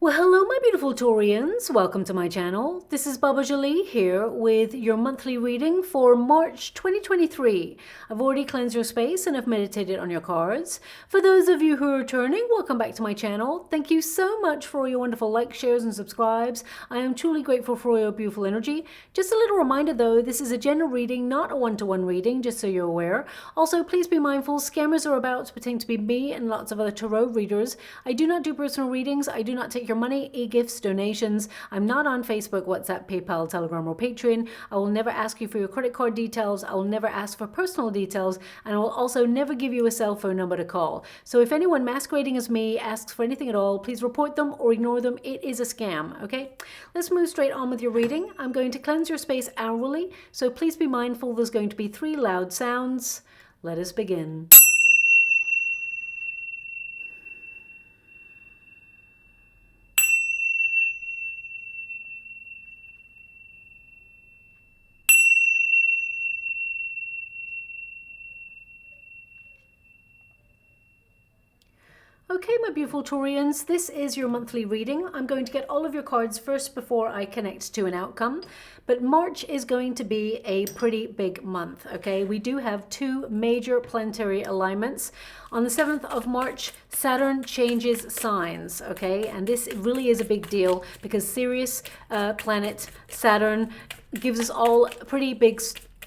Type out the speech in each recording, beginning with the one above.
Well, hello my beautiful Taurians, welcome to my channel. This is Baba Jolie here with your monthly reading for March 2023. I've already cleansed your space and I've meditated on your cards. For those of you who are returning, welcome back to my channel. Thank you so much for all your wonderful likes, shares and subscribes. I am truly grateful for all your beautiful energy. Just a little reminder though, this is a general reading, not a one-to-one reading, just so you're aware. Also, please be mindful, scammers are about to pretend to be me and lots of other tarot readers. I do not do personal readings. I do not take your money, e-gifts, donations. I'm not on Facebook, WhatsApp, PayPal, Telegram, or Patreon. I will never ask you for your credit card details. I will never ask for personal details, and I will also never give you a cell phone number to call. So if anyone masquerading as me asks for anything at all, please report them or ignore them. It is a scam, okay? Let's move straight on with your reading. I'm going to cleanse your space hourly, so please be mindful there's going to be 3 loud sounds. Let us begin. Okay, my beautiful Taurians, this is your monthly reading. I'm going to get all of your cards first before I connect to an outcome. But March is going to be a pretty big month, okay? We do have 2 major planetary alignments. On the 7th of March, Saturn changes signs, okay? And this really is a big deal because Sirius planet Saturn gives us all a pretty big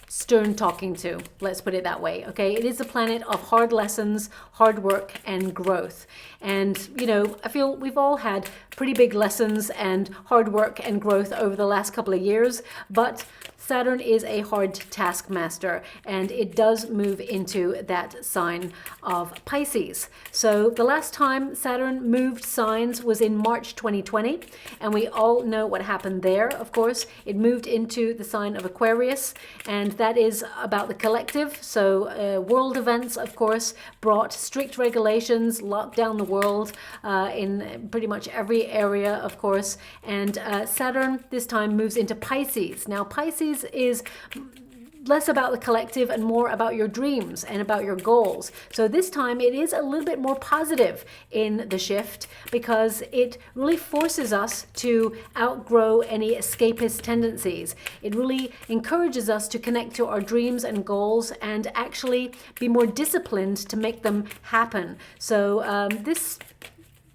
stern talking to, let's put it that way, okay? It is a planet of hard lessons, hard work, and growth. And, you know, I feel we've all had pretty big lessons and hard work and growth over the last couple of years, but Saturn is a hard taskmaster, and it does move into that sign of Pisces. So the last time Saturn moved signs was in March 2020, and we all know what happened there, of course. It moved into the sign of Aquarius, and that is about the collective. So world events, of course, brought strict regulations, locked down the world in pretty much every area, of course. And Saturn this time moves into Pisces. Now, Pisces is less about the collective and more about your dreams and about your goals. So this time it is a little bit more positive in the shift because it really forces us to outgrow any escapist tendencies. It really encourages us to connect to our dreams and goals and actually be more disciplined to make them happen. So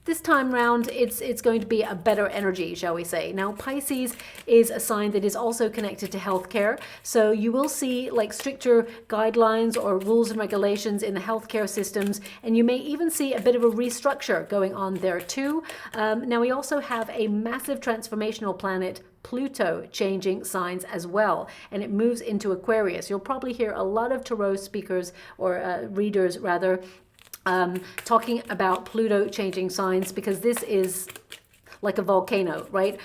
this time round, it's going to be a better energy, shall we say. Now, Pisces is a sign that is also connected to healthcare. So you will see like stricter guidelines or rules and regulations in the healthcare systems. And you may even see a bit of a restructure going on there too. Now, we also have a massive transformational planet, Pluto, changing signs as well, and it moves into Aquarius. You'll probably hear a lot of tarot speakers or readers rather talking about Pluto changing signs because this is like a volcano, right?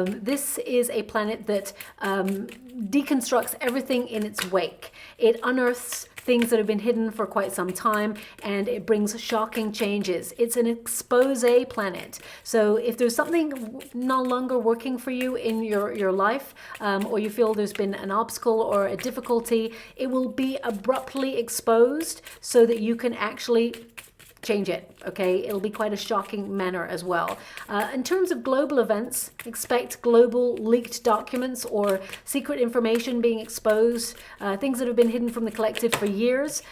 This is a planet that deconstructs everything in its wake. It unearths things that have been hidden for quite some time, and it brings shocking changes. It's an expose planet. So if there's something no longer working for you in your life, or you feel there's been an obstacle or a difficulty, it will be abruptly exposed so that you can actually change it, okay? It'll be quite a shocking manner as well. In terms of global events, expect global leaked documents or secret information being exposed. Things that have been hidden from the collective for years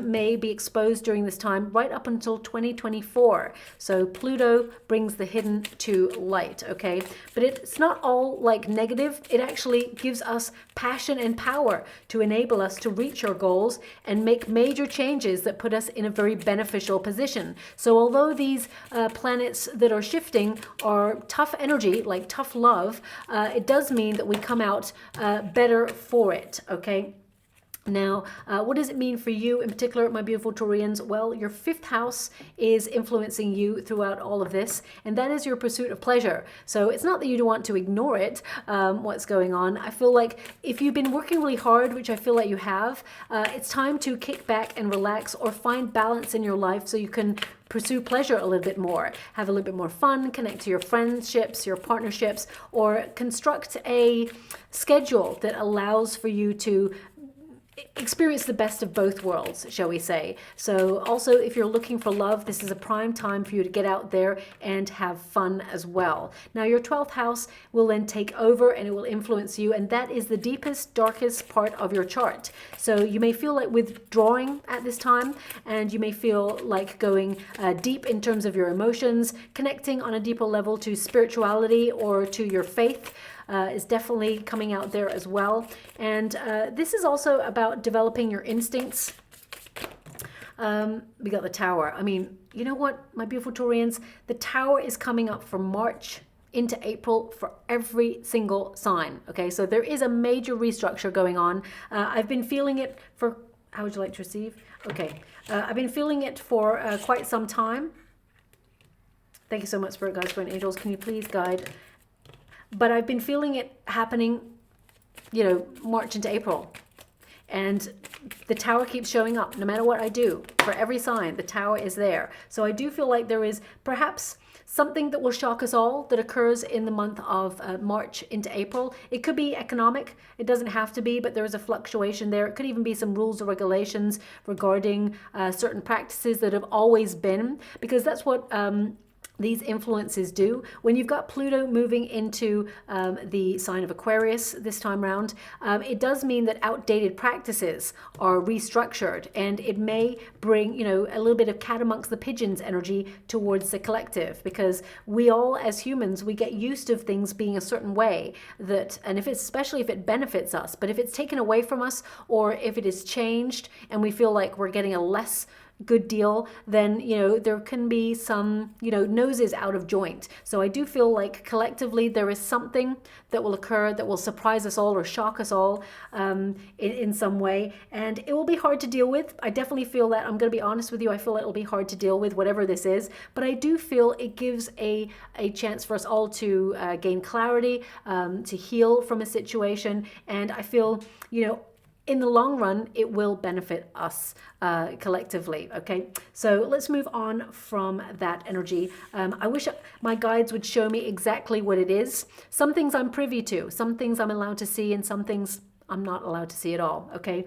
may be exposed during this time, right up until 2024. So Pluto brings the hidden to light, okay? But it's not all like negative. It actually gives us passion and power to enable us to reach our goals and make major changes that put us in a very beneficial position. So although these planets that are shifting are tough energy, like tough love, it does mean that we come out better for it, okay? Now, what does it mean for you in particular, my beautiful Taurians? Well, your 5th house is influencing you throughout all of this, and that is your pursuit of pleasure. So it's not that you don't want to ignore it, what's going on. I feel like if you've been working really hard, which I feel like you have, it's time to kick back and relax or find balance in your life so you can pursue pleasure a little bit more, have a little bit more fun, connect to your friendships, your partnerships, or construct a schedule that allows for you to experience the best of both worlds, shall we say. So also, if you're looking for love, this is a prime time for you to get out there and have fun as well. Now, your 12th house will then take over and it will influence you, and that is the deepest, darkest part of your chart. So you may feel like withdrawing at this time, and you may feel like going deep in terms of your emotions, connecting on a deeper level to spirituality or to your faith. Is definitely coming out there as well. And this is also about developing your instincts. We got the Tower. I mean, you know what, my beautiful Taurians? The Tower is coming up from March into April for every single sign. Okay, so there is a major restructure going on. I've been feeling it for, how would you like to receive? Okay, I've been feeling it for quite some time. Thank you so much, Spirit Guides, Spirit Angels. Can you please guide? But I've been feeling it happening, you know, March into April. And the Tower keeps showing up no matter what I do. For every sign, the Tower is there. So I do feel like there is perhaps something that will shock us all that occurs in the month of March into April. It could be economic. It doesn't have to be, but there is a fluctuation there. It could even be some rules or regulations regarding certain practices that have always been, because that's what these influences do. When you've got Pluto moving into the sign of Aquarius this time round, it does mean that outdated practices are restructured, and it may bring, you know, a little bit of cat amongst the pigeons energy towards the collective, because we all as humans, we get used to things being a certain way that, and if it's, especially if it benefits us, but if it's taken away from us, or if it is changed and we feel like we're getting a less good deal, then, you know, there can be some, you know, noses out of joint. So I do feel like collectively there is something that will occur that will surprise us all or shock us all in some way, and it will be hard to deal with. I definitely feel that. I'm going to be honest with you. I feel it will be hard to deal with, whatever this is, but I do feel it gives a chance for us all to gain clarity, to heal from a situation, and I feel, you know, in the long run, it will benefit us collectively. Okay, so let's move on from that energy. I wish my guides would show me exactly what it is. Some things I'm privy to, some things I'm allowed to see, and some things I'm not allowed to see at all. Okay.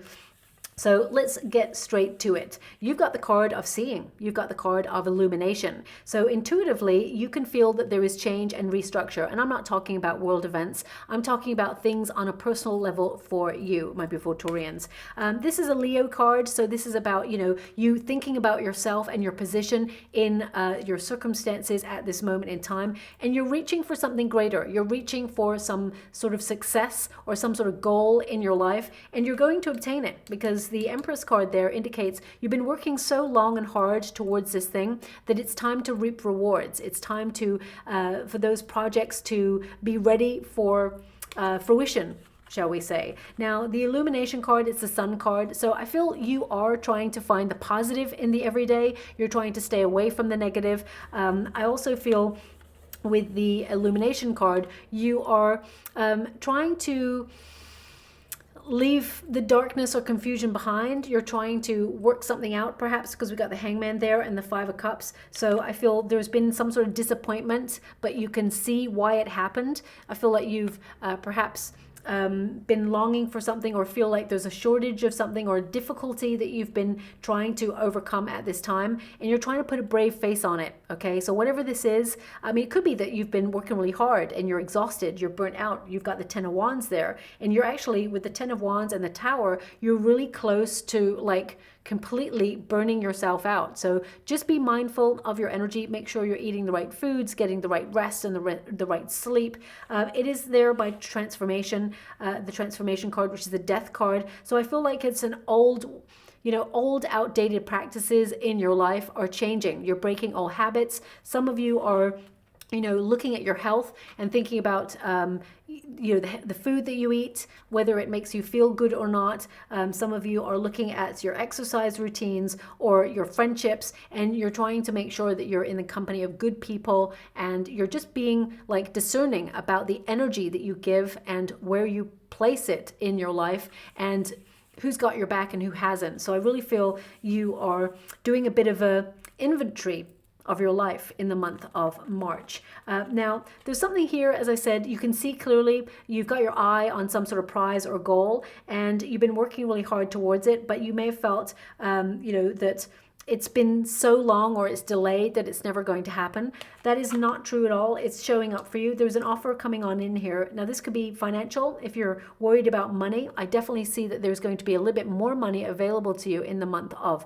So let's get straight to it. You've got the card of seeing. You've got the card of illumination. So intuitively, you can feel that there is change and restructure. And I'm not talking about world events. I'm talking about things on a personal level for you, my beautiful Taurians. This is a Leo card. So this is about, you know, you thinking about yourself and your position in your circumstances at this moment in time. And you're reaching for something greater. You're reaching for some sort of success or some sort of goal in your life. And you're going to obtain it, because the Empress card there indicates you've been working so long and hard towards this thing that it's time to reap rewards. It's time to for those projects to be ready for fruition, shall we say. Now, the illumination card, it's the Sun card. So I feel you are trying to find the positive in the everyday. You're trying to stay away from the negative. I also feel with the illumination card, you are trying to leave the darkness or confusion behind. You're trying to work something out, perhaps, because we got the Hangman there and the Five of Cups. So I feel there's been some sort of disappointment, but you can see why it happened. I feel like you've perhaps been longing for something, or feel like there's a shortage of something or a difficulty that you've been trying to overcome at this time, and you're trying to put a brave face on it. Okay, so whatever this is, I mean, it could be that you've been working really hard and you're exhausted, you're burnt out, you've got the Ten of Wands there, and you're actually, with the Ten of Wands and the Tower, you're really close to like completely burning yourself out. So just be mindful of your energy. Make sure you're eating the right foods, getting the right rest and the right sleep. It is there by transformation, the transformation card, which is the Death card. So I feel like it's an old, you know, old outdated practices in your life are changing. You're breaking old habits. Some of you are, you know, looking at your health and thinking about, you know, the food that you eat, whether it makes you feel good or not. Some of you are looking at your exercise routines or your friendships, and you're trying to make sure that you're in the company of good people, and you're just being like discerning about the energy that you give and where you place it in your life, and who's got your back and who hasn't. So I really feel you are doing a bit of a inventory of your life in the month of March. Now, there's something here, as I said, you can see clearly you've got your eye on some sort of prize or goal, and you've been working really hard towards it, but you may have felt, that it's been so long or it's delayed that it's never going to happen. That is not true at all. It's showing up for you. There's an offer coming on in here. Now, this could be financial. If you're worried about money, I definitely see that there's going to be a little bit more money available to you in the month of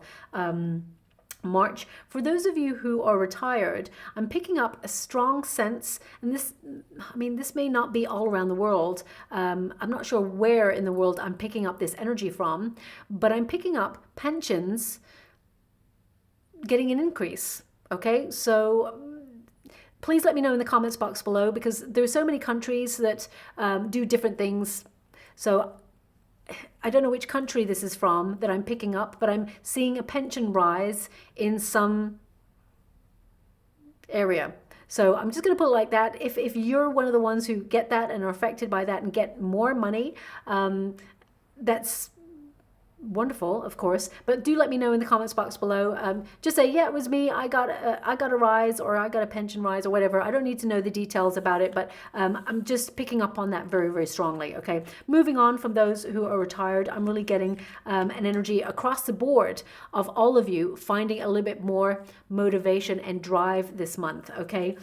March. For those of you who are retired, I'm picking up a strong sense, and this may not be all around the world. I'm not sure where in the world I'm picking up this energy from, but I'm picking up pensions getting an increase. Okay, so please let me know in the comments box below, because there's so many countries that do different things. So I don't know which country this is from that I'm picking up, but I'm seeing a pension rise in some area. So I'm just going to put it like that. If you're one of the ones who get that and are affected by that and get more money, that's wonderful, of course, but do let me know in the comments box below. Just say, yeah, it was me, I got a rise, or I got a pension rise, or whatever. I don't need to know the details about it, but I'm just picking up on that very, very strongly. Okay, moving on from those who are retired, I'm really getting an energy across the board of all of you finding a little bit more motivation and drive this month. Okay,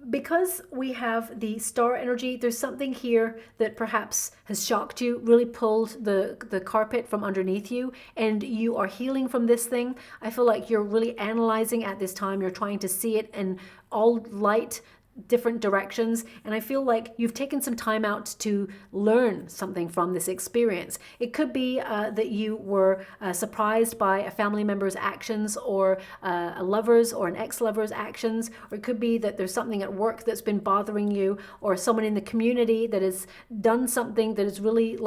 because we have the star energy, there's something here that perhaps has shocked you, really pulled the carpet from underneath you, and you are healing from this thing. I feel like you're really analyzing at this time. You're trying to see it in all light, different directions, and I feel like you've taken some time out to learn something from this experience. It could be that you were surprised by a family member's actions, or a lover's or an ex-lover's actions, or it could be that there's something at work that's been bothering you, or someone in the community that has done something that has really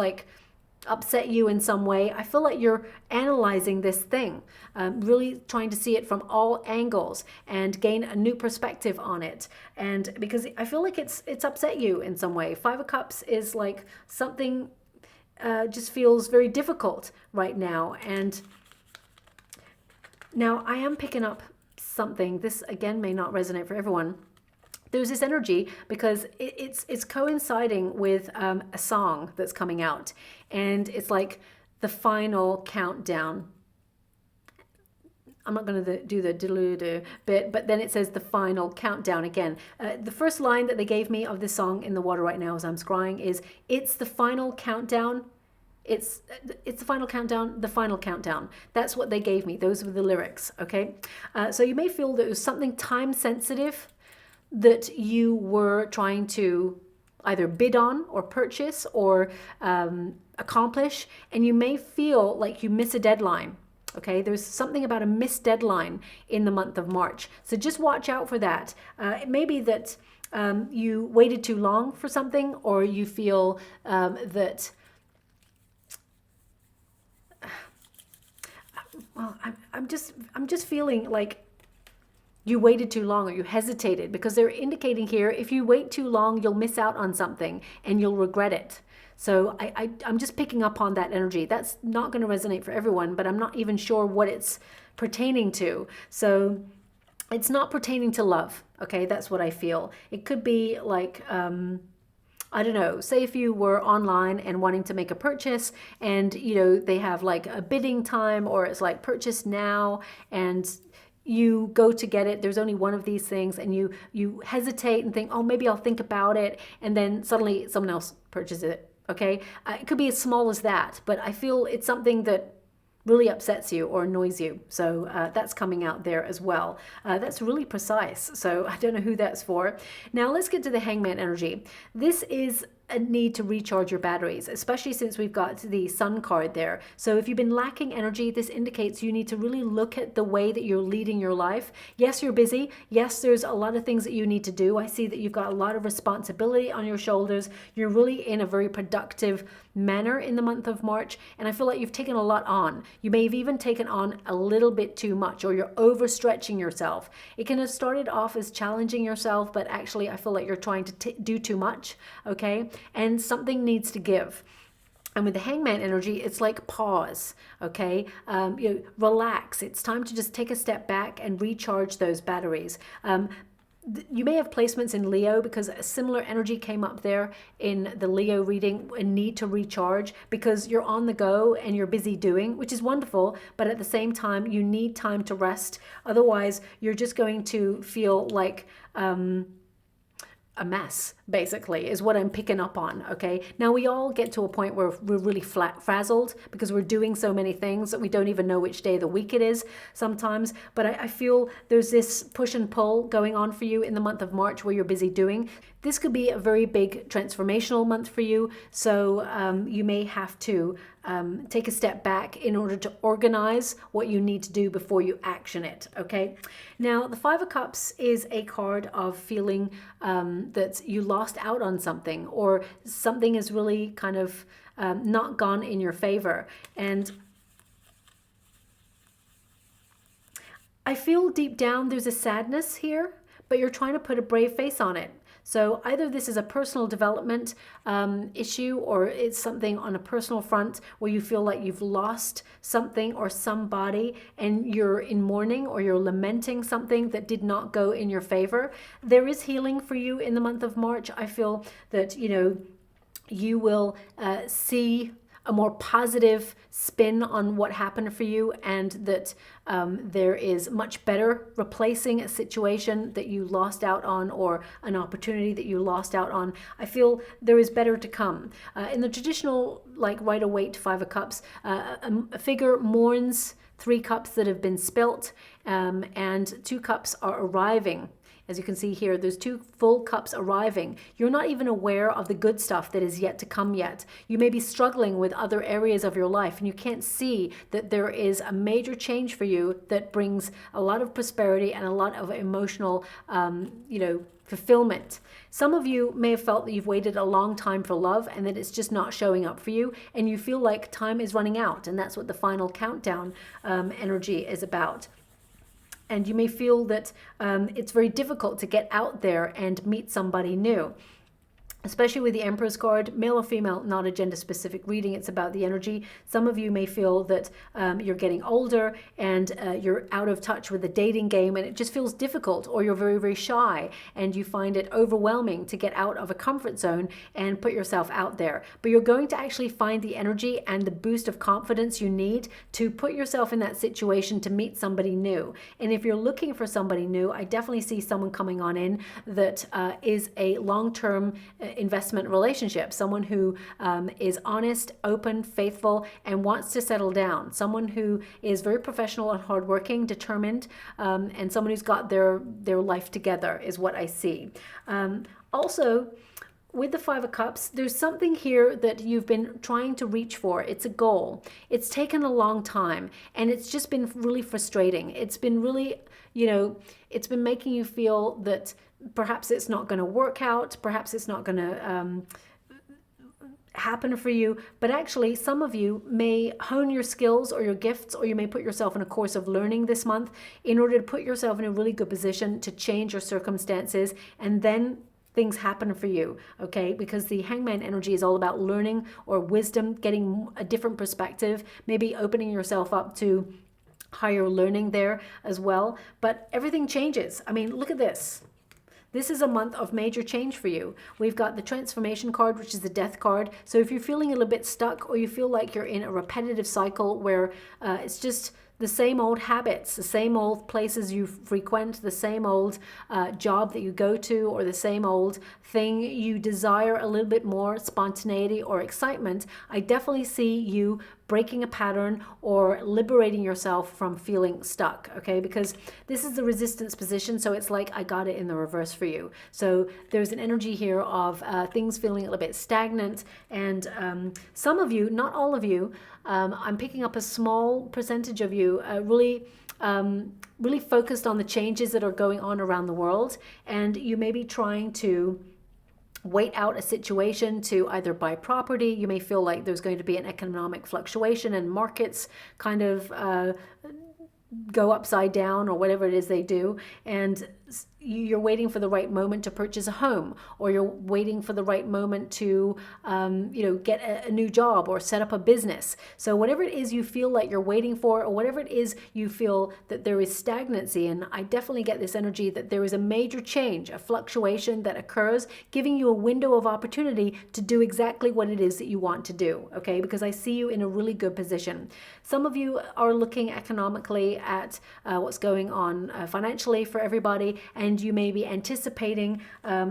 upset you in some way. I feel like you're analyzing this thing, really trying to see it from all angles and gain a new perspective on it. And because I feel like it's upset you in some way. Five of Cups is like something just feels very difficult right now. And now I am picking up something. This again may not resonate for everyone. There's this energy because it's coinciding with a song that's coming out, and it's like the final countdown. I'm not going to do the diddle bit, but then it says the final countdown again. The first line that they gave me of this song in the water right now as I'm scrying is, it's the final countdown. It's the final countdown, the final countdown. That's what they gave me. Those were the lyrics, okay? So you may feel that it was something time sensitive that you were trying to either bid on or purchase or accomplish, and you may feel like you miss a deadline. Okay, there's something about a missed deadline in the month of March. So just watch out for that. It may be that you waited too long for something, or you feel that, well, I'm just feeling like you waited too long, or you hesitated, because they're indicating here, if you wait too long, you'll miss out on something and you'll regret it. So I'm just picking up on that energy. That's not going to resonate for everyone, but I'm not even sure what it's pertaining to. So it's not pertaining to love. Okay, that's what I feel. It could be like, I don't know, say if you were online and wanting to make a purchase, and they have like a bidding time, or it's like purchase now, and you go to get it, there's only one of these things, and you hesitate and think, oh, maybe I'll think about it, and then suddenly someone else purchases it. Okay, it could be as small as that, but I feel it's something that really upsets you or annoys you. So that's coming out there as well. That's really precise. So I don't know who that's for. Now let's get to the Hangman energy. This is a need to recharge your batteries, especially since we've got the Sun card there. So if you've been lacking energy, this indicates you need to really look at the way that you're leading your life. Yes, you're busy. Yes, there's a lot of things that you need to do. I see that you've got a lot of responsibility on your shoulders. You're really in a very productive manner in the month of March, and I feel like you've taken a lot on. You may have even taken on a little bit too much, or you're overstretching yourself. It can have started off as challenging yourself, but actually I feel like you're trying to do too much, okay? And something needs to give. And with the Hangman energy, it's like pause, okay? Relax. It's time to just take a step back and recharge those batteries. You may have placements in Leo because a similar energy came up there in the Leo reading, a need to recharge because you're on the go and you're busy doing, which is wonderful, but at the same time, you need time to rest. Otherwise, you're just going to feel like a mess, basically, is what I'm picking up on, okay? Now, we all get to a point where we're really frazzled because we're doing so many things that we don't even know which day of the week it is sometimes. But I feel there's this push and pull going on for you in the month of March where you're busy doing. This could be a very big transformational month for you. So you may have to take a step back in order to organize what you need to do before you action it, okay? Now, the Five of Cups is a card of feeling that you lost out on something, or something is really kind of not gone in your favor. And I feel deep down there's a sadness here, but you're trying to put a brave face on it. So either this is a personal development issue, or it's something on a personal front where you feel like you've lost something or somebody and you're in mourning or you're lamenting something that did not go in your favor. There is healing for you in the month of March. I feel that, you will see a more positive spin on what happened for you, and that there is much better replacing a situation that you lost out on or an opportunity that you lost out on. I feel there is better to come. In the traditional, like Rider-Waite Five of Cups, a figure mourns 3 cups that have been spilt, and 2 cups are arriving. As you can see here, there's 2 full cups arriving. You're not even aware of the good stuff that is yet to come yet. You may be struggling with other areas of your life, and you can't see that there is a major change for you that brings a lot of prosperity and a lot of emotional, fulfillment. Some of you may have felt that you've waited a long time for love and that it's just not showing up for you, and you feel like time is running out, and that's what the final countdown energy is about. And you may feel that it's very difficult to get out there and meet somebody new. Especially with the Emperor's card, male or female, not a gender-specific reading. It's about the energy. Some of you may feel that you're getting older and you're out of touch with the dating game, and it just feels difficult, or you're very, very shy and you find it overwhelming to get out of a comfort zone and put yourself out there. But you're going to actually find the energy and the boost of confidence you need to put yourself in that situation to meet somebody new. And if you're looking for somebody new, I definitely see someone coming on in that is a long-term investment relationship, someone who is honest, open, faithful, and wants to settle down, someone who is very professional and hardworking, determined, and someone who's got their life together is what I see. Also, with the Five of Cups, there's something here that you've been trying to reach for. It's a goal. It's taken a long time, and it's just been really frustrating. It's been really, it's been making you feel that perhaps it's not going to work out, perhaps it's not going to happen for you. But actually, some of you may hone your skills or your gifts, or you may put yourself in a course of learning this month in order to put yourself in a really good position to change your circumstances, and then things happen for you, okay? Because the Hangman energy is all about learning or wisdom, getting a different perspective, maybe opening yourself up to higher learning there as well. But everything changes. I mean, look at this. This is a month of major change for you. We've got the transformation card, which is the death card. So if you're feeling a little bit stuck, or you feel like you're in a repetitive cycle where it's just the same old habits, the same old places you frequent, the same old job that you go to, or the same old thing, you desire a little bit more spontaneity or excitement, I definitely see you breaking a pattern or liberating yourself from feeling stuck, okay? Because this is the resistance position, so it's like I got it in the reverse for you. So there's an energy here of things feeling a little bit stagnant, and some of you, not all of you, I'm picking up a small percentage of you really focused on the changes that are going on around the world, and you may be trying to wait out a situation to either buy property. You may feel like there's going to be an economic fluctuation and markets kind of go upside down, or whatever it is they do. And you're waiting for the right moment to purchase a home, or you're waiting for the right moment to, get a new job or set up a business. So whatever it is you feel like you're waiting for, or whatever it is you feel that there is stagnancy in, I definitely get this energy that there is a major change, a fluctuation that occurs, giving you a window of opportunity to do exactly what it is that you want to do, okay? Because I see you in a really good position. Some of you are looking economically at what's going on financially for everybody, and you may be anticipating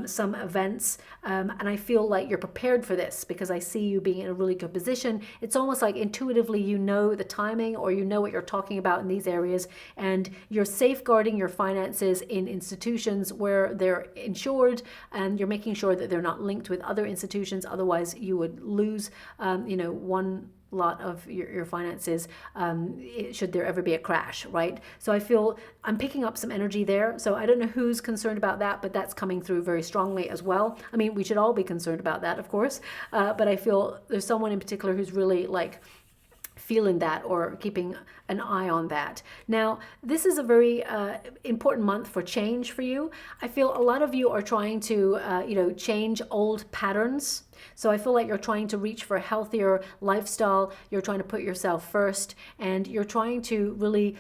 some events, and I feel like you're prepared for this because I see you being in a really good position. It's almost like intuitively you know the timing, or you know what you're talking about in these areas, and you're safeguarding your finances in institutions where they're insured, and you're making sure that they're not linked with other institutions. Otherwise you would lose one lot of your finances should there ever be a crash, right? So I feel I'm picking up some energy there. So I don't know who's concerned about that, but that's coming through very strongly as well. I mean, we should all be concerned about that, of course, but I feel there's someone in particular who's really like feeling that or keeping an eye on that. Now, this is a very important month for change for you. I feel a lot of you are trying to, change old patterns. So I feel like you're trying to reach for a healthier lifestyle. You're trying to put yourself first, and you're trying to really,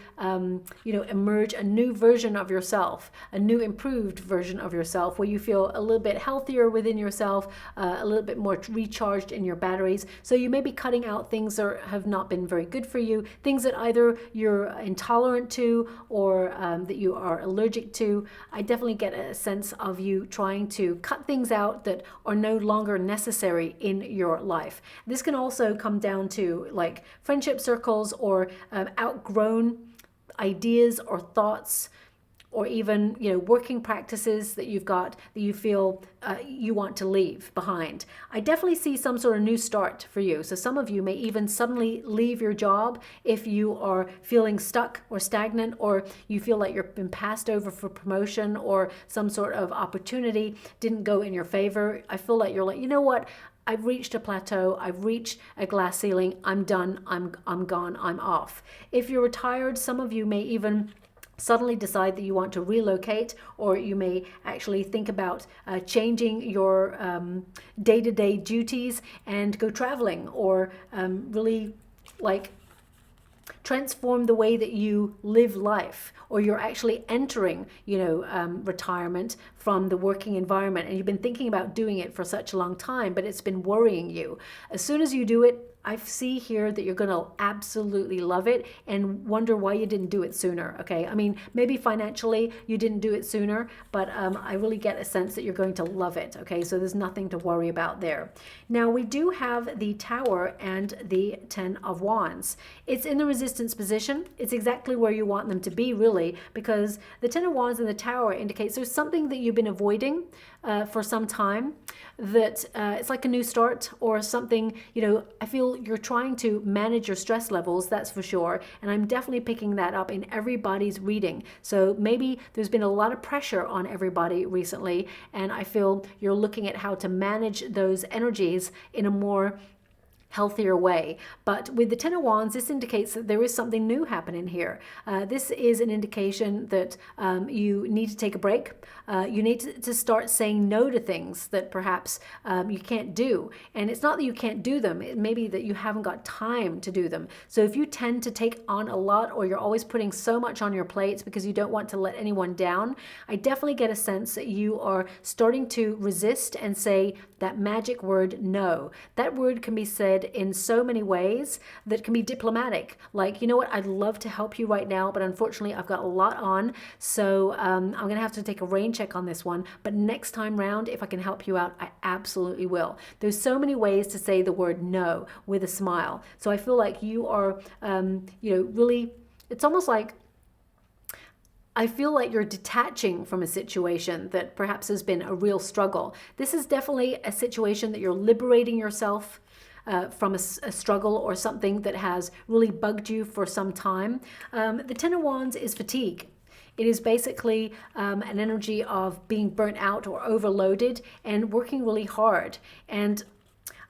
emerge a new version of yourself, a new improved version of yourself, where you feel a little bit healthier within yourself, a little bit more recharged in your batteries. So you may be cutting out things that have not been very good for you, things that either you're intolerant to or that you are allergic to. I definitely get a sense of you trying to cut things out that are no longer necessary in your life. This can also come down to like friendship circles or outgrown ideas or thoughts, or even working practices that you've got that you feel you want to leave behind. I definitely see some sort of new start for you. So some of you may even suddenly leave your job if you are feeling stuck or stagnant, or you feel like you've been passed over for promotion, or some sort of opportunity didn't go in your favor. I feel like you're like, you know what? I've reached a plateau. I've reached a glass ceiling. I'm done. I'm gone. I'm off. If you're retired, some of you may even suddenly decide that you want to relocate, or you may actually think about changing your day-to-day duties and go traveling, or really like transform the way that you live life, or you're actually entering, retirement from the working environment, and you've been thinking about doing it for such a long time, but it's been worrying you. As soon as you do it, I see here that you're going to absolutely love it and wonder why you didn't do it sooner, okay? I mean, maybe financially you didn't do it sooner, but I really get a sense that you're going to love it, okay? So there's nothing to worry about there. Now, we do have the Tower and the Ten of Wands. It's in the resistance position. It's exactly where you want them to be, really, because the Ten of Wands and the Tower indicates there's something that you've been avoiding for some time, that it's like a new start or something. I feel you're trying to manage your stress levels, that's for sure, and I'm definitely picking that up in everybody's reading. So maybe there's been a lot of pressure on everybody recently, and I feel you're looking at how to manage those energies in a more healthier way. But with the Ten of Wands, this indicates that there is something new happening here. This is an indication that you need to take a break. You need to start saying no to things that perhaps you can't do. And it's not that you can't do them. It may be that you haven't got time to do them. So if you tend to take on a lot, or you're always putting so much on your plates because you don't want to let anyone down, I definitely get a sense that you are starting to resist and say that magic word, no. That word can be said in so many ways that can be diplomatic. Like, you know what, I'd love to help you right now, but unfortunately I've got a lot on, so I'm going to have to take a rain check on this one. But next time round, if I can help you out, I absolutely will. There's so many ways to say the word no with a smile. So I feel like you are, really, it's almost like, I feel like you're detaching from a situation that perhaps has been a real struggle. This is definitely a situation that you're liberating yourself from a struggle or something that has really bugged you for some time. The Ten of Wands is fatigue. It is basically an energy of being burnt out or overloaded and working really hard. And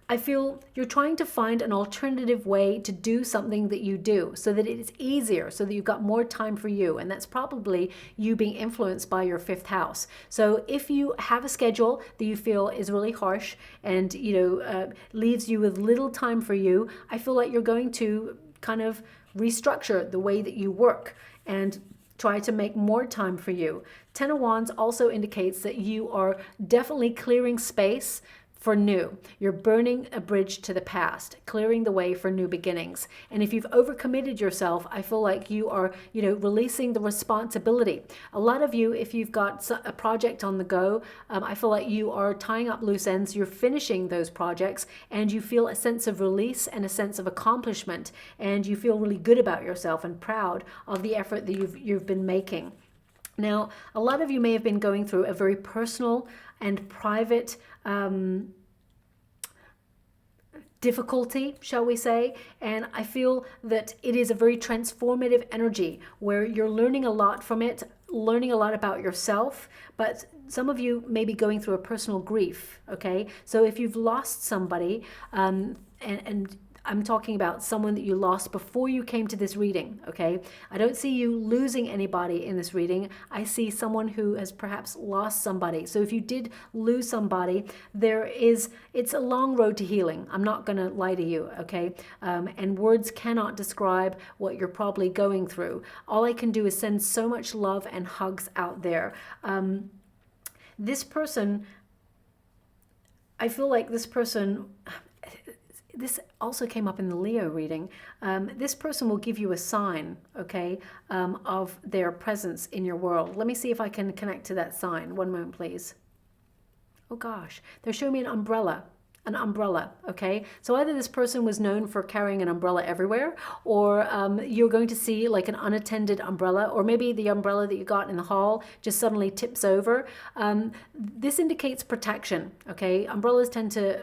I feel you're trying to find an alternative way to do something that you do so that it's easier, so that you've got more time for you. And that's probably you being influenced by your 5th house. So if you have a schedule that you feel is really harsh and, leaves you with little time for you, I feel like you're going to kind of restructure the way that you work and try to make more time for you. 10 of Wands also indicates that you are definitely clearing space for new. You're burning a bridge to the past, clearing the way for new beginnings. And if you've overcommitted yourself, I feel like you are, releasing the responsibility. A lot of you, if you've got a project on the go, I feel like you are tying up loose ends, you're finishing those projects, and you feel a sense of release and a sense of accomplishment, and you feel really good about yourself and proud of the effort that you've been making. Now, a lot of you may have been going through a very personal and private difficulty, shall we say, and I feel that it is a very transformative energy where you're learning a lot from it, learning a lot about yourself, but some of you may be going through a personal grief, okay? So if you've lost somebody, and I'm talking about someone that you lost before you came to this reading, okay? I don't see you losing anybody in this reading. I see someone who has perhaps lost somebody. So if you did lose somebody, it's a long road to healing. I'm not going to lie to you, okay? And words cannot describe what you're probably going through. All I can do is send so much love and hugs out there. This person, I feel like this person... This also came up in the Leo reading. This person will give you a sign, okay, of their presence in your world. Let me see if I can connect to that sign. One moment, please. Oh gosh, they're showing me an umbrella, okay? So either this person was known for carrying an umbrella everywhere, or you're going to see like an unattended umbrella, or maybe the umbrella that you got in the hall just suddenly tips over. This indicates protection, okay? Umbrellas tend to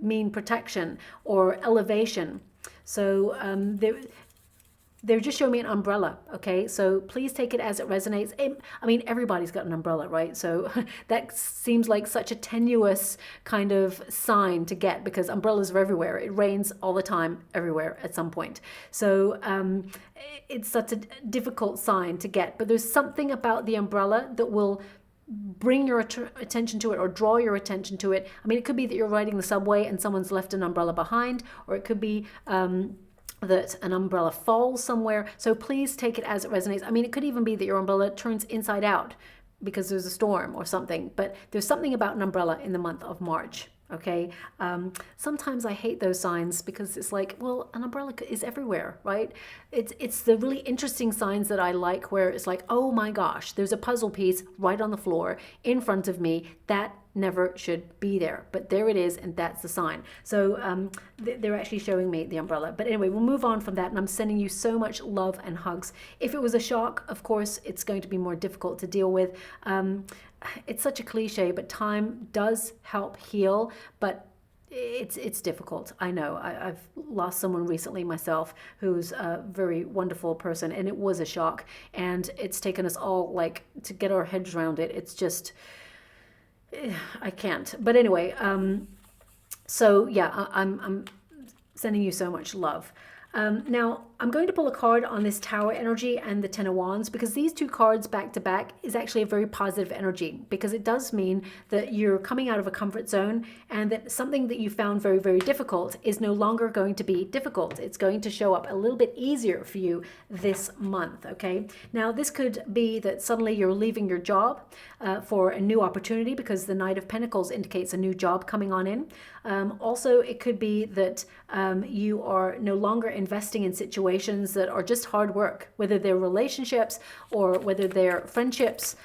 mean protection or elevation. So they're just showing me an umbrella, okay? So please take it as it resonates. I mean, everybody's got an umbrella, right? So that seems like such a tenuous kind of sign to get because umbrellas are everywhere. It rains all the time, everywhere at some point. So it's such a difficult sign to get, but there's something about the umbrella that will bring your attention to it or draw your attention to it. I mean, it could be that you're riding the subway and someone's left an umbrella behind, or it could be that an umbrella falls somewhere. So please take it as it resonates. I mean, it could even be that your umbrella turns inside out because there's a storm or something, but there's something about an umbrella in the month of March. Okay. Sometimes I hate those signs because it's like, well, an umbrella is everywhere, right? It's the really interesting signs that I like where it's like, oh my gosh, there's a puzzle piece right on the floor in front of me that never should be there, but there it is, and that's the sign. So they're actually showing me the umbrella. But anyway, we'll move on from that, and I'm sending you so much love and hugs. If it was a shock, of course, it's going to be more difficult to deal with. It's such a cliche, but time does help heal, but it's difficult. I know. I've lost someone recently myself who's a very wonderful person, and it was a shock, and it's taken us all like to get our heads around it. It's just, I can't. But anyway, so yeah, I'm sending you so much love. Now, I'm going to pull a card on this Tower energy and the Ten of Wands because these two cards back to back is actually a very positive energy because it does mean that you're coming out of a comfort zone and that something that you found very, very difficult is no longer going to be difficult. It's going to show up a little bit easier for you this month, okay? Now, this could be that suddenly you're leaving your job for a new opportunity because the Knight of Pentacles indicates a new job coming on in. Also, it could be that you are no longer investing in situations that are just hard work, whether they're relationships or whether they're friendships.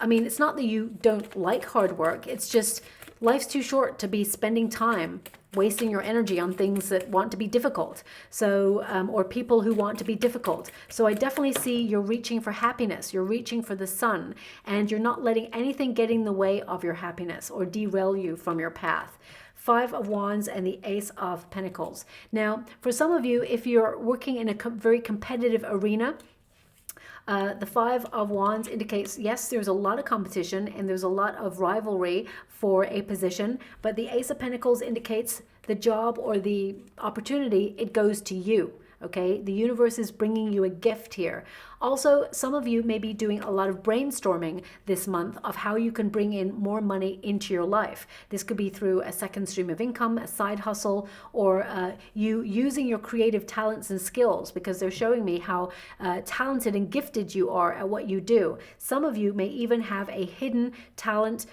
I mean, it's not that you don't like hard work. It's just life's too short to be spending time wasting your energy on things that want to be difficult. So, or people who want to be difficult. So I definitely see you're reaching for happiness. You're reaching for the sun, and you're not letting anything get in the way of your happiness or derail you from your path. Five of Wands and the Ace of Pentacles. Now, for some of you, if you're working in a very competitive arena, The Five of Wands indicates, yes, there's a lot of competition and there's a lot of rivalry for a position, but the Ace of Pentacles indicates the job or the opportunity, it goes to you. Okay, the universe is bringing you a gift here. Also, some of you may be doing a lot of brainstorming this month of how you can bring in more money into your life. This could be through a second stream of income, a side hustle, or you using your creative talents and skills, because they're showing me how talented and gifted you are at what you do. Some of you may even have a hidden talent.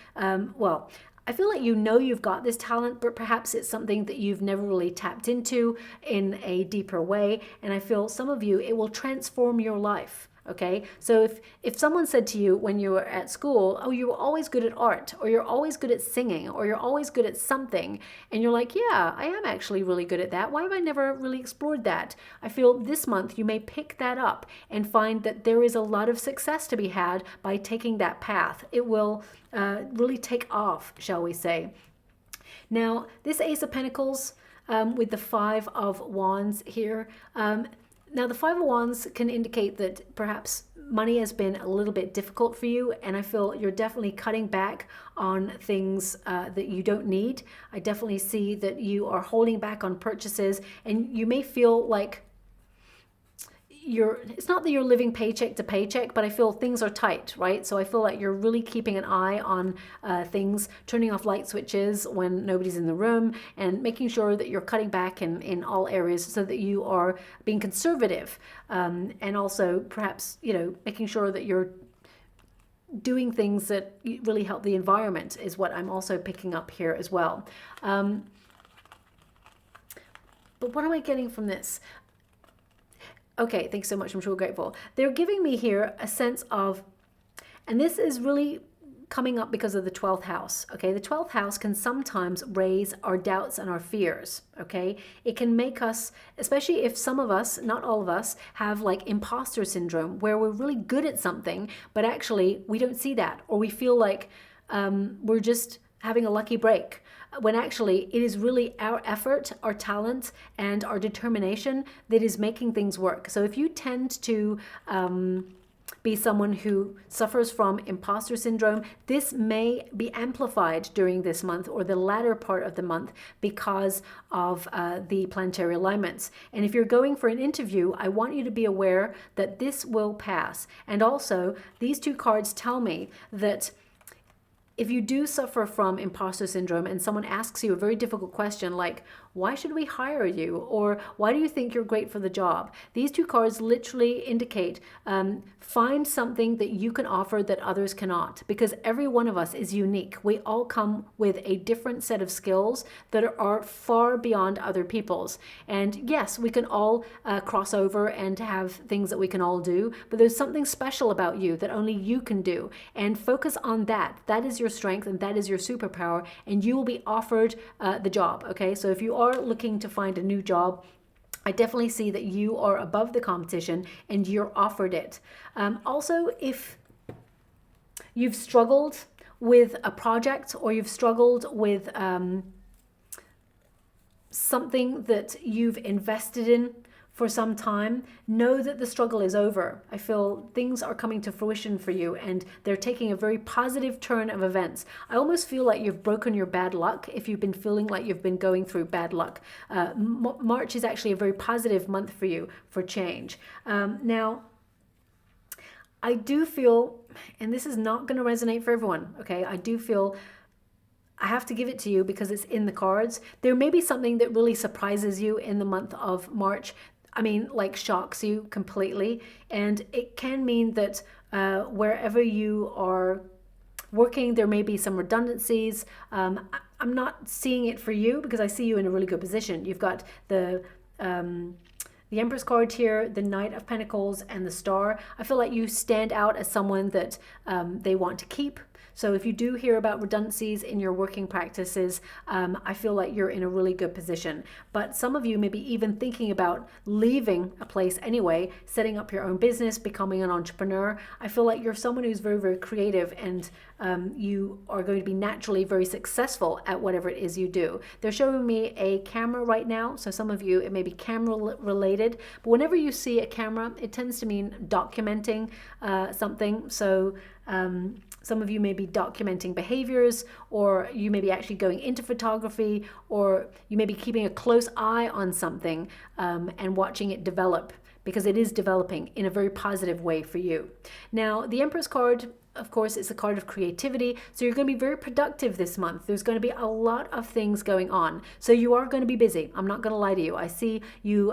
I feel like you know you've got this talent, but perhaps it's something that you've never really tapped into in a deeper way. And I feel some of you, it will transform your life. Okay, so if someone said to you when you were at school, oh, you were always good at art, or you're always good at singing, or you're always good at something, and you're like, yeah, I am actually really good at that. Why have I never really explored that? I feel this month you may pick that up and find that there is a lot of success to be had by taking that path. It will really take off, shall we say. Now, this Ace of Pentacles with the Five of Wands here, now, the Five of Wands can indicate that perhaps money has been a little bit difficult for you, and I feel you're definitely cutting back on things that you don't need. I definitely see that you are holding back on purchases, and you may feel like it's not that you're living paycheck to paycheck, but I feel things are tight, right? So I feel like you're really keeping an eye on things, turning off light switches when nobody's in the room, and making sure that you're cutting back in all areas so that you are being conservative, and also perhaps, making sure that you're doing things that really help the environment is what I'm also picking up here as well. But what am I getting from this? Okay, thanks so much. I'm sure grateful. They're giving me here a sense of, and this is really coming up because of the 12th house. Okay, the 12th house can sometimes raise our doubts and our fears. Okay, it can make us, especially if some of us, not all of us, have like imposter syndrome, where we're really good at something, but actually we don't see that, or we feel like we're just having a lucky break, when actually it is really our effort, our talent, and our determination that is making things work. So if you tend to be someone who suffers from imposter syndrome, this may be amplified during this month or the latter part of the month because of the planetary alignments. And if you're going for an interview, I want you to be aware that this will pass. And also, these two cards tell me that if you do suffer from imposter syndrome and someone asks you a very difficult question like, why should we hire you? Or why do you think you're great for the job? These two cards literally indicate find something that you can offer that others cannot, because every one of us is unique. We all come with a different set of skills that are far beyond other people's. And yes, we can all cross over and have things that we can all do, but there's something special about you that only you can do. And focus on that. That is your strength and that is your superpower, and you will be offered the job. Okay, so if you are looking to find a new job, I definitely see that you are above the competition and you're offered it. Also, if you've struggled with a project or you've struggled with something that you've invested in for some time, know that the struggle is over. I feel things are coming to fruition for you and they're taking a very positive turn of events. I almost feel like you've broken your bad luck if you've been feeling like you've been going through bad luck. March is actually a very positive month for you for change. Now, I do feel, and this is not going to resonate for everyone, okay? I do feel I have to give it to you because it's in the cards. There may be something that really surprises you in the month of March. I mean, like shocks you completely. And it can mean that wherever you are working, there may be some redundancies. I'm not seeing it for you because I see you in a really good position. You've got the Empress card here, the Knight of Pentacles, and the Star. I feel like you stand out as someone that they want to keep. So if you do hear about redundancies in your working practices, I feel like you're in a really good position. But some of you may be even thinking about leaving a place anyway, setting up your own business, becoming an entrepreneur. I feel like you're someone who's very, very creative and you are going to be naturally very successful at whatever it is you do. They're showing me a camera right now. So some of you, it may be camera related, but whenever you see a camera, it tends to mean documenting something. So some of you may be documenting behaviors, or you may be actually going into photography, or you may be keeping a close eye on something and watching it develop, because it is developing in a very positive way for you. Now, the Empress card, of course, it's a card of creativity. So you're going to be very productive this month. There's going to be a lot of things going on. So you are going to be busy. I'm not going to lie to you. I see you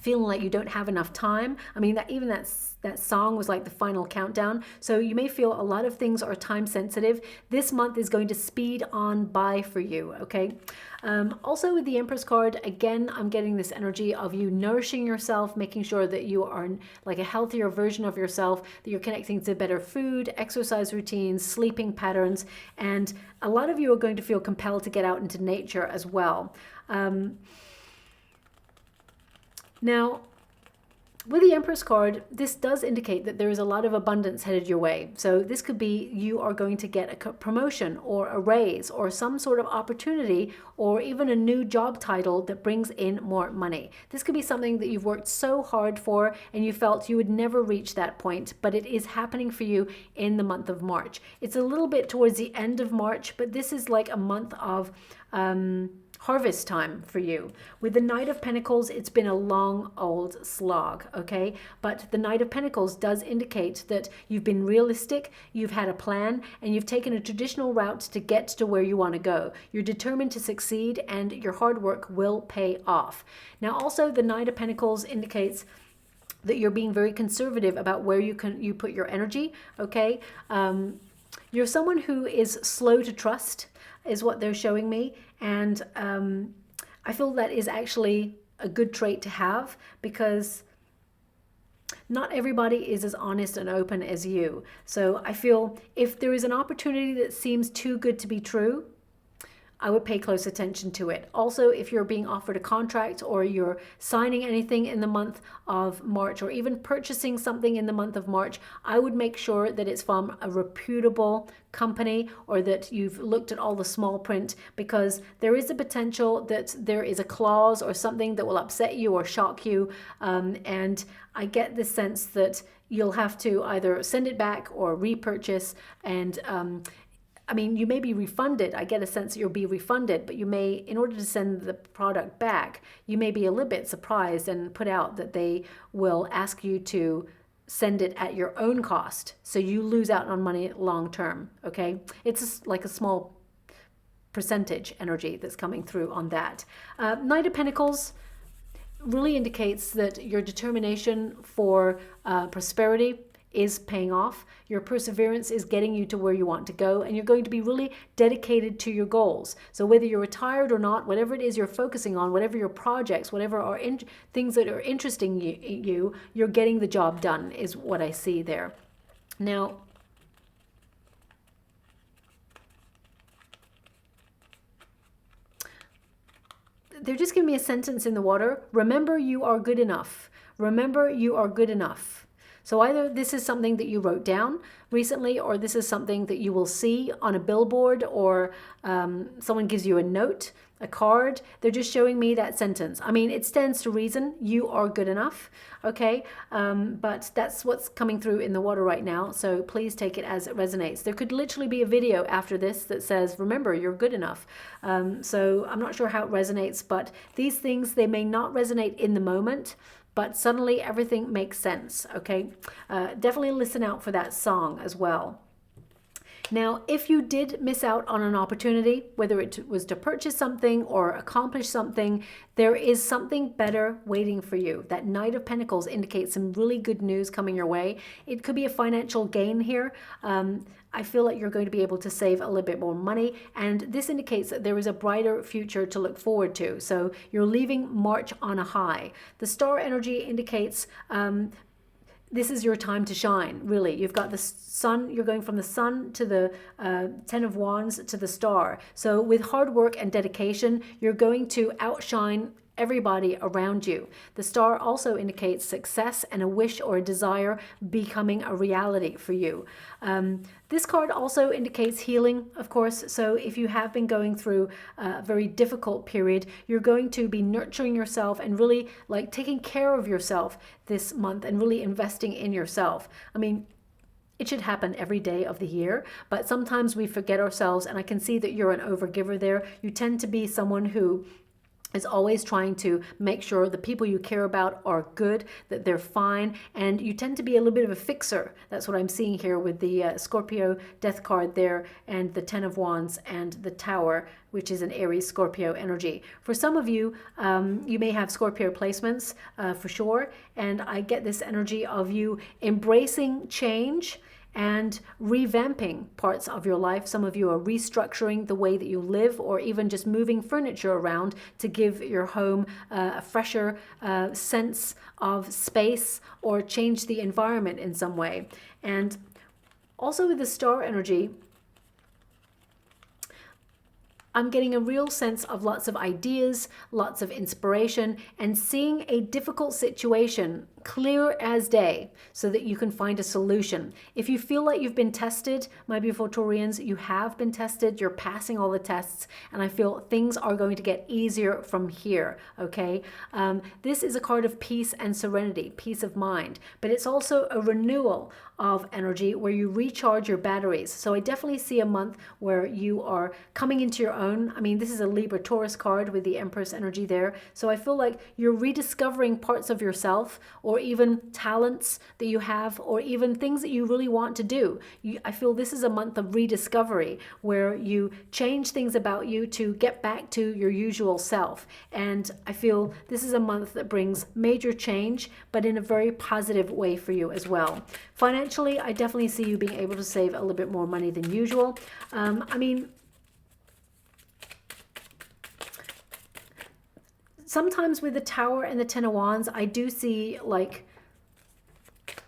feeling like you don't have enough time. I mean, that song was like the final countdown. So you may feel a lot of things are time sensitive. This month is going to speed on by for you, okay? Also with the Empress card, again, I'm getting this energy of you nourishing yourself, making sure that you are like a healthier version of yourself, that you're connecting to better food, exercise routines, sleeping patterns, and a lot of you are going to feel compelled to get out into nature as well. Now, with the Empress card, this does indicate that there is a lot of abundance headed your way. So this could be you are going to get a promotion or a raise or some sort of opportunity, or even a new job title that brings in more money. This could be something that you've worked so hard for and you felt you would never reach that point, but it is happening for you in the month of March. It's a little bit towards the end of March, but this is like a month of harvest time for you. With the Knight of Pentacles, it's been a long old slog, okay? But the Knight of Pentacles does indicate that you've been realistic, you've had a plan, and you've taken a traditional route to get to where you want to go. You're determined to succeed, and your hard work will pay off. Now, also, the Knight of Pentacles indicates that you're being very conservative about where you put your energy, okay? You're someone who is slow to trust, is what they're showing me. And I feel that is actually a good trait to have, because not everybody is as honest and open as you. So I feel if there is an opportunity that seems too good to be true, I would pay close attention to it. Also, if you're being offered a contract or you're signing anything in the month of March, or even purchasing something in the month of March, I would make sure that it's from a reputable company, or that you've looked at all the small print, because there is a potential that there is a clause or something that will upset you or shock you. And I get the sense that you'll have to either send it back or repurchase, and I mean, you may be refunded. I get a sense that you'll be refunded, but you may, in order to send the product back, you may be a little bit surprised and put out that they will ask you to send it at your own cost. So you lose out on money long term, okay? It's like a small percentage energy that's coming through on that. Knight of Pentacles really indicates that your determination for prosperity is paying off. Your perseverance is getting you to where you want to go, and you're going to be really dedicated to your goals. So whether you're retired or not, whatever it is you're focusing on, whatever your projects, whatever are things that are interesting you're getting the job done, is what I see there. Now, they're just giving me a sentence in the water. Remember, you are good enough. Remember, you are good enough. So either this is something that you wrote down recently, or this is something that you will see on a billboard, or someone gives you a note, a card. They're just showing me that sentence. I mean, it stands to reason. You are good enough, okay? But that's what's coming through in the water right now. So please take it as it resonates. There could literally be a video after this that says, remember, you're good enough. So I'm not sure how it resonates, but these things, they may not resonate in the moment, but suddenly everything makes sense, okay? Definitely listen out for that song as well. Now, if you did miss out on an opportunity, whether it was to purchase something or accomplish something, there is something better waiting for you. That Knight of Pentacles indicates some really good news coming your way. It could be a financial gain here. I feel like you're going to be able to save a little bit more money, and this indicates that there is a brighter future to look forward to. So you're leaving March on a high. The star energy indicates this is your time to shine, really. You've got the sun, you're going from the sun to the 10 of Wands to the star. So with hard work and dedication, you're going to outshine everybody around you. The star also indicates success and a wish or a desire becoming a reality for you. This card also indicates healing, of course. So if you have been going through a very difficult period, you're going to be nurturing yourself and really like taking care of yourself this month and really investing in yourself. I mean, it should happen every day of the year, but sometimes we forget ourselves, and I can see that you're an overgiver there. You tend to be someone who is always trying to make sure the people you care about are good, that they're fine, and you tend to be a little bit of a fixer. That's what I'm seeing here with the Scorpio death card there, and the 10 of Wands and the Tower, which is an Aries Scorpio energy. For some of you, you may have Scorpio placements for sure, and I get this energy of you embracing change and revamping parts of your life. Some of you are restructuring the way that you live, or even just moving furniture around to give your home a fresher sense of space, or change the environment in some way. And also with the star energy, I'm getting a real sense of lots of ideas, lots of inspiration, and seeing a difficult situation clear as day so that you can find a solution. If you feel like you've been tested, my beautiful Taurians, you have been tested, you're passing all the tests, and I feel things are going to get easier from here, okay? This is a card of peace and serenity, peace of mind, but it's also a renewal of energy where you recharge your batteries. So I definitely see a month where you are coming into your own. I mean, this is a Libra Taurus card with the Empress energy there. So I feel like you're rediscovering parts of yourself, or even talents that you have, or even things that you really want to do. I feel this is a month of rediscovery where you change things about you to get back to your usual self. And I feel this is a month that brings major change, but in a very positive way for you as well. Financially, I definitely see you being able to save a little bit more money than usual. I mean, sometimes with the Tower and the 10 of Wands, I do see like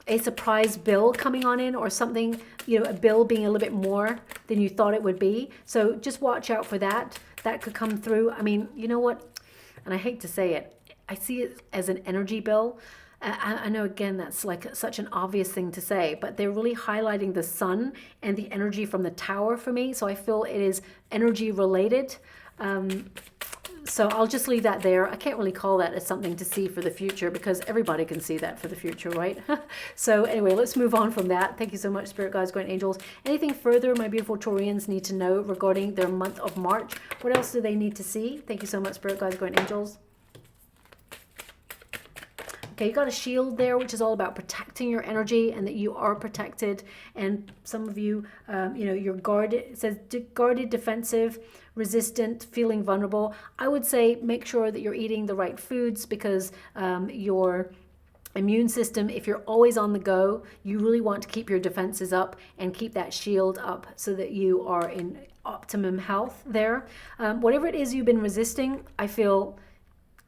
a surprise bill coming on in, or something, you know, a bill being a little bit more than you thought it would be. So just watch out for that. That could come through. I mean, you know what? And I hate to say it, I see it as an energy bill. I know, again, that's like such an obvious thing to say, but they're really highlighting the sun and the energy from the Tower for me. So I feel it is energy related. So I'll just leave that there. I can't really call that as something to see for the future, because everybody can see that for the future, right? So anyway, let's move on from that. Thank you so much, Spirit Guides, Guardian Angels. Anything further my beautiful Taurians need to know regarding their month of March? What else do they need to see? Thank you so much, Spirit Guides, Guardian Angels. Okay, you got a shield there, which is all about protecting your energy and that you are protected. And some of you, you know, you're guarded. It says guarded, defensive, resistant, feeling vulnerable. I would say make sure that you're eating the right foods, because your immune system, if you're always on the go, you really want to keep your defenses up and keep that shield up so that you are in optimum health there. Whatever it is you've been resisting, I feel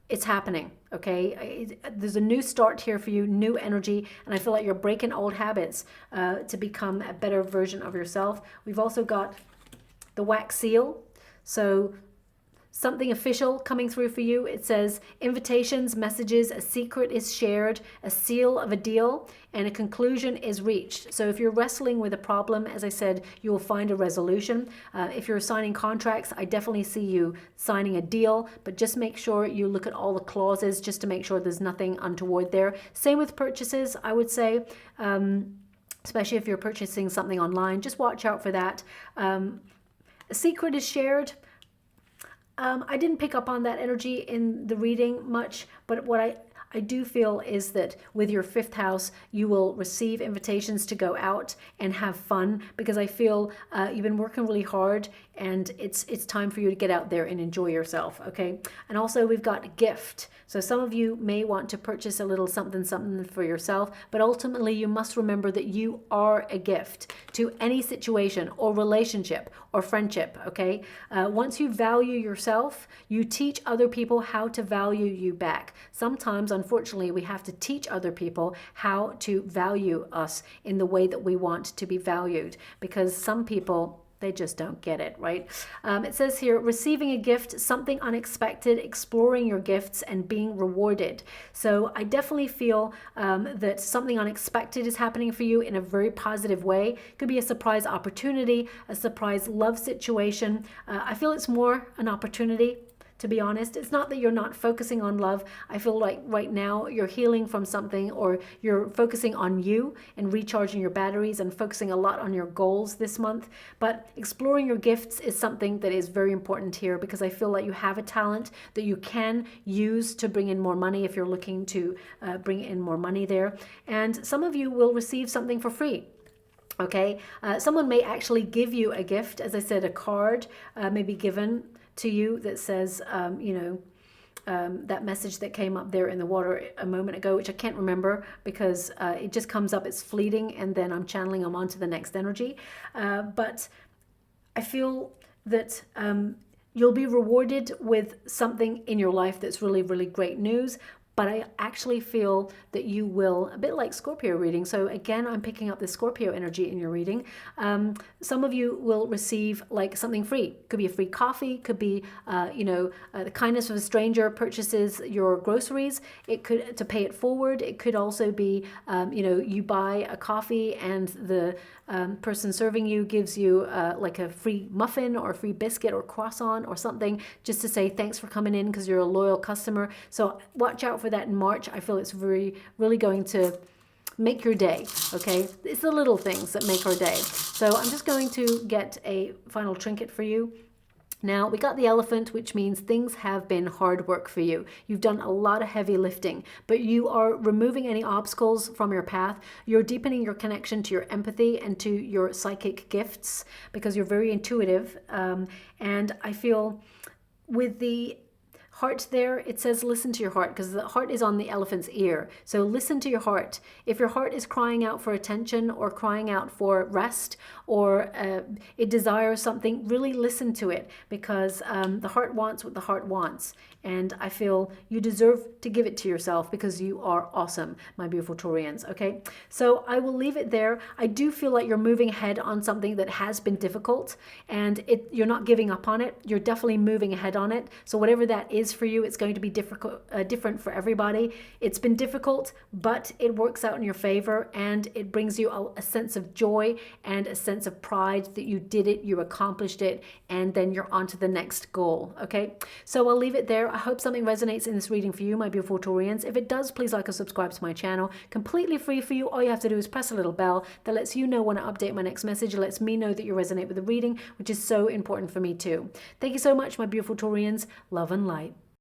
it's happening, okay? There's a new start here for you, new energy, and I feel like you're breaking old habits to become a better version of yourself. We've also got the wax seal, so something official coming through for you. It says invitations, messages, a secret is shared, a seal of a deal, and a conclusion is reached. So if you're wrestling with a problem, as I said, you will find a resolution. If you're signing contracts, I definitely see you signing a deal, but just make sure you look at all the clauses just to make sure there's nothing untoward there. Same with purchases, I would say, especially if you're purchasing something online, just watch out for that. A secret is shared. I didn't pick up on that energy in the reading much, but what I do feel is that with your 5th house, you will receive invitations to go out and have fun, because I feel you've been working really hard, and it's time for you to get out there and enjoy yourself, okay? And also we've got gift. So some of you may want to purchase a little something for yourself, but ultimately you must remember that you are a gift to any situation or relationship or friendship, okay? Once you value yourself, you teach other people how to value you back. Sometimes, unfortunately, we have to teach other people how to value us in the way that we want to be valued, because some people They just don't get it, right? It says here, receiving a gift, something unexpected, exploring your gifts and being rewarded. So I definitely feel that something unexpected is happening for you in a very positive way. It could be a surprise opportunity, a surprise love situation. I feel it's more an opportunity. To be honest, it's not that you're not focusing on love. I feel like right now you're healing from something, or you're focusing on you and recharging your batteries and focusing a lot on your goals this month. But exploring your gifts is something that is very important here, because I feel like you have a talent that you can use to bring in more money if you're looking to bring in more money there. And some of you will receive something for free. Okay, someone may actually give you a gift. As I said, a card may be given to you that says, that message that came up there in the water a moment ago, which I can't remember because it just comes up, it's fleeting, and then I'm channeling them onto the next energy. But I feel that you'll be rewarded with something in your life that's really, really great news. But I actually feel that you will, a bit like Scorpio reading. So again, I'm picking up the Scorpio energy in your reading. Some of you will receive like something free. Could be a free coffee. Could be, the kindness of a stranger purchases your groceries. It could, to pay it forward. It could also be, you buy a coffee and the person serving you gives you like a free muffin or a free biscuit or croissant or something, just to say thanks for coming in because you're a loyal customer. So watch out for that in March. I feel it's really going to make your day. Okay, it's the little things that make our day. So I'm just going to get a final trinket for you. Now, we got the elephant, which means things have been hard work for you. You've done a lot of heavy lifting, but you are removing any obstacles from your path. You're deepening your connection to your empathy and to your psychic gifts, because you're very intuitive. And I feel with the heart there, it says listen to your heart, because the heart is on the elephant's ear. So listen to your heart. If your heart is crying out for attention or crying out for rest, or it desires something, really listen to it, because the heart wants what the heart wants. And I feel you deserve to give it to yourself, because you are awesome, my beautiful Taurians. Okay, so I will leave it there. I do feel like you're moving ahead on something that has been difficult, and you're not giving up on it. You're definitely moving ahead on it. So whatever that is for you, it's going to be different for everybody. It's been difficult, but it works out in your favor, and it brings you a sense of joy and a sense of pride that you did it, you accomplished it, and then you're on to the next goal. Okay, so I'll leave it there. I hope something resonates in this reading for you, my beautiful Taurians. If it does, please like or subscribe to my channel. Completely free for you. All you have to do is press a little bell that lets you know when I update my next message. It lets me know that you resonate with the reading, which is so important for me too. Thank you so much, my beautiful Taurians. Love and light.